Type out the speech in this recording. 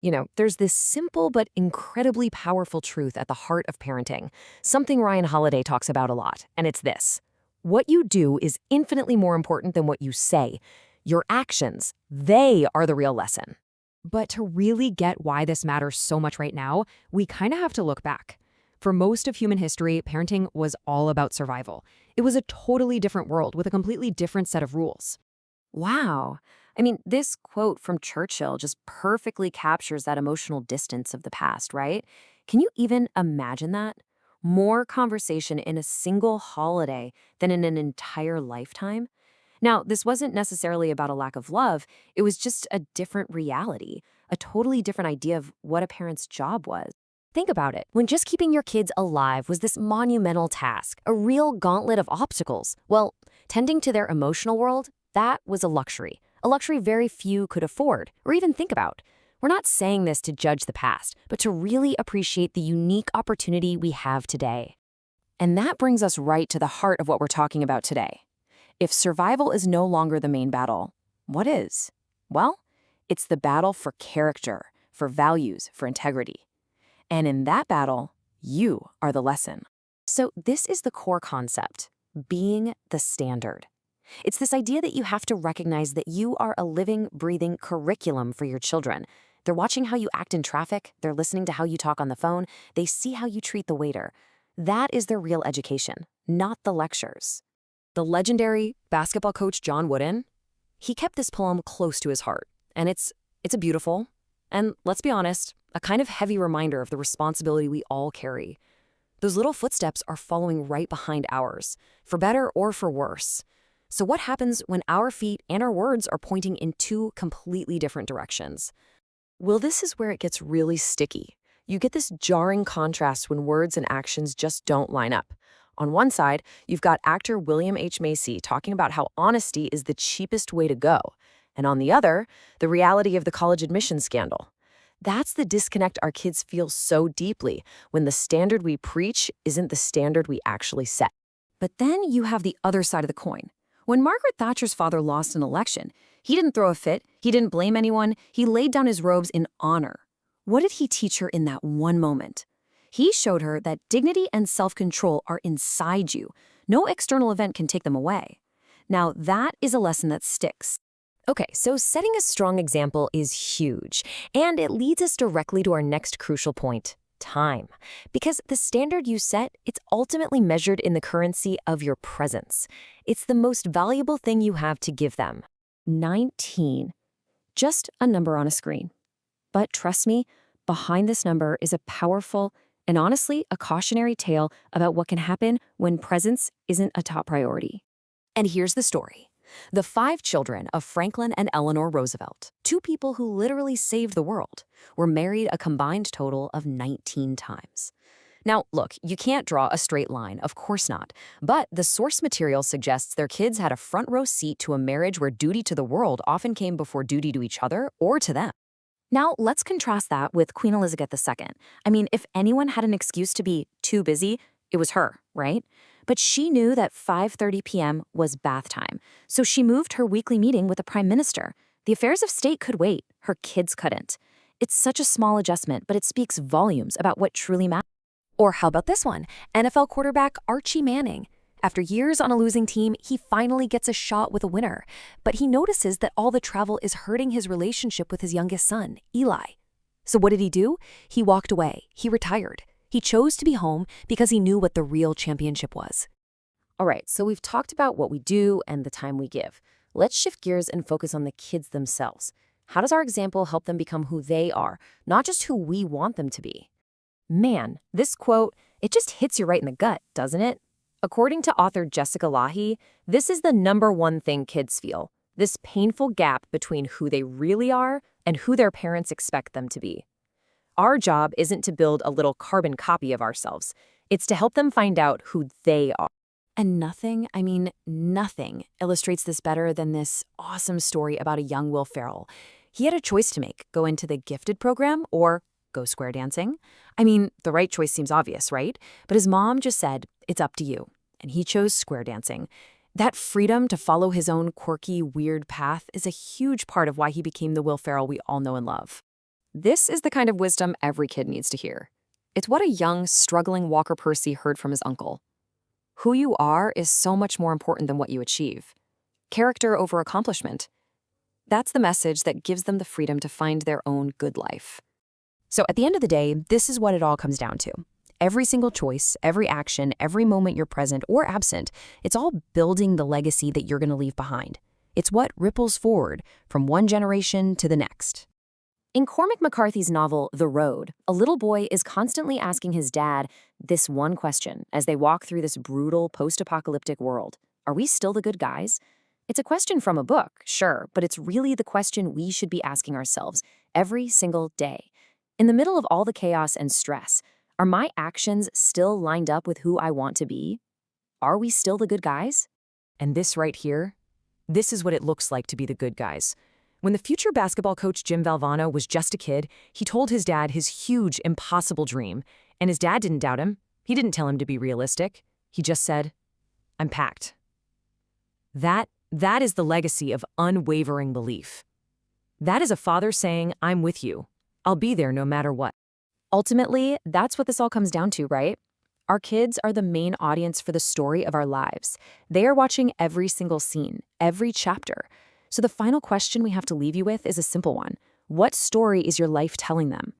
There's this simple but incredibly powerful truth at the heart of parenting, something Ryan Holiday talks about a lot, and it's this. What you do is infinitely more important than what you say. Your actions, they are the real lesson. But to really get why this matters so much right now, we kind of have to look back. For most of human history, parenting was all about survival. It was a totally different world with a completely different set of rules. Wow. I mean, this quote from Churchill just perfectly captures that emotional distance of the past, right? Can you even imagine that? More conversation in a single holiday than in an entire lifetime? Now, this wasn't necessarily about a lack of love, it was just a different reality, a totally different idea of what a parent's job was. Think about it. When just keeping your kids alive was this monumental task, a real gauntlet of obstacles, well, tending to their emotional world, that was a luxury very few could afford or even think about. We're not saying this to judge the past, but to really appreciate the unique opportunity we have today. And that brings us right to the heart of what we're talking about today. If survival is no longer the main battle, what is? Well, it's the battle for character, for values, for integrity. And in that battle, you are the lesson. So this is the core concept, being the standard. It's this idea that you have to recognize that you are a living, breathing curriculum for your children. They're watching how you act in traffic, they're listening to how you talk on the phone, they see how you treat the waiter. That is their real education, not the lectures. The legendary basketball coach John Wooden, he kept this poem close to his heart, and it's a beautiful, and let's be honest, a kind of heavy reminder of the responsibility we all carry. Those little footsteps are following right behind ours, for better or for worse. So what happens when our feet and our words are pointing in two completely different directions? Well, this is where it gets really sticky. You get this jarring contrast when words and actions just don't line up. On one side, you've got actor William H. Macy talking about how honesty is the cheapest way to go. And on the other, the reality of the college admissions scandal. That's the disconnect our kids feel so deeply when the standard we preach isn't the standard we actually set. But then you have the other side of the coin. When Margaret Thatcher's father lost an election, he didn't throw a fit, he didn't blame anyone, he laid down his robes in honor. What did he teach her in that one moment? He showed her that dignity and self-control are inside you. No external event can take them away. Now, that is a lesson that sticks. Okay, so setting a strong example is huge, and it leads us directly to our next crucial point, time. Because the standard you set, it's ultimately measured in the currency of your presence. It's the most valuable thing you have to give them. 19. Just a number on a screen. But trust me, behind this number is a powerful and honestly a cautionary tale about what can happen when presence isn't a top priority. And here's the story. The 5 children of Franklin and Eleanor Roosevelt, 2 people who literally saved the world, were married a combined total of 19 times. Now, look, you can't draw a straight line, of course not, but the source material suggests their kids had a front row seat to a marriage where duty to the world often came before duty to each other or to them. Now, let's contrast that with Queen Elizabeth II. I mean, if anyone had an excuse to be too busy, it was her, right? But she knew that 5:30 p.m. was bath time, so she moved her weekly meeting with the Prime Minister. The affairs of state could wait, her kids couldn't. It's such a small adjustment, but it speaks volumes about what truly matters. Or how about this one? NFL quarterback Archie Manning. After years on a losing team, he finally gets a shot with a winner. But he notices that all the travel is hurting his relationship with his youngest son, Eli. So what did he do? He walked away. He retired. He chose to be home because he knew what the real championship was. All right, so we've talked about what we do and the time we give. Let's shift gears and focus on the kids themselves. How does our example help them become who they are, not just who we want them to be? Man, this quote, it just hits you right in the gut, doesn't it? According to author Jessica Lahey, this is the #1 thing kids feel, this painful gap between who they really are and who their parents expect them to be. Our job isn't to build a little carbon copy of ourselves. It's to help them find out who they are. And nothing, I mean nothing, illustrates this better than this awesome story about a young Will Ferrell. He had a choice to make, go into the gifted program or go square dancing. I mean, the right choice seems obvious, right? But his mom just said, it's up to you. And he chose square dancing. That freedom to follow his own quirky, weird path is a huge part of why he became the Will Ferrell we all know and love. This is the kind of wisdom every kid needs to hear. It's what a young, struggling Walker Percy heard from his uncle. Who you are is so much more important than what you achieve. Character over accomplishment. That's the message that gives them the freedom to find their own good life. So at the end of the day, this is what it all comes down to. Every single choice, every action, every moment you're present or absent, it's all building the legacy that you're going to leave behind. It's what ripples forward from one generation to the next. In Cormac McCarthy's novel, The Road, a little boy is constantly asking his dad this one question as they walk through this brutal post-apocalyptic world. Are we still the good guys? It's a question from a book, sure, but it's really the question we should be asking ourselves every single day. In the middle of all the chaos and stress, are my actions still lined up with who I want to be? Are we still the good guys? And this right here, this is what it looks like to be the good guys. When the future basketball coach Jim Valvano was just a kid, he told his dad his huge, impossible dream. And his dad didn't doubt him. He didn't tell him to be realistic. He just said, I'm packed. That is the legacy of unwavering belief. That is a father saying, I'm with you. I'll be there no matter what. Ultimately, that's what this all comes down to, right? Our kids are the main audience for the story of our lives. They are watching every single scene, every chapter. So the final question we have to leave you with is a simple one. What story is your life telling them?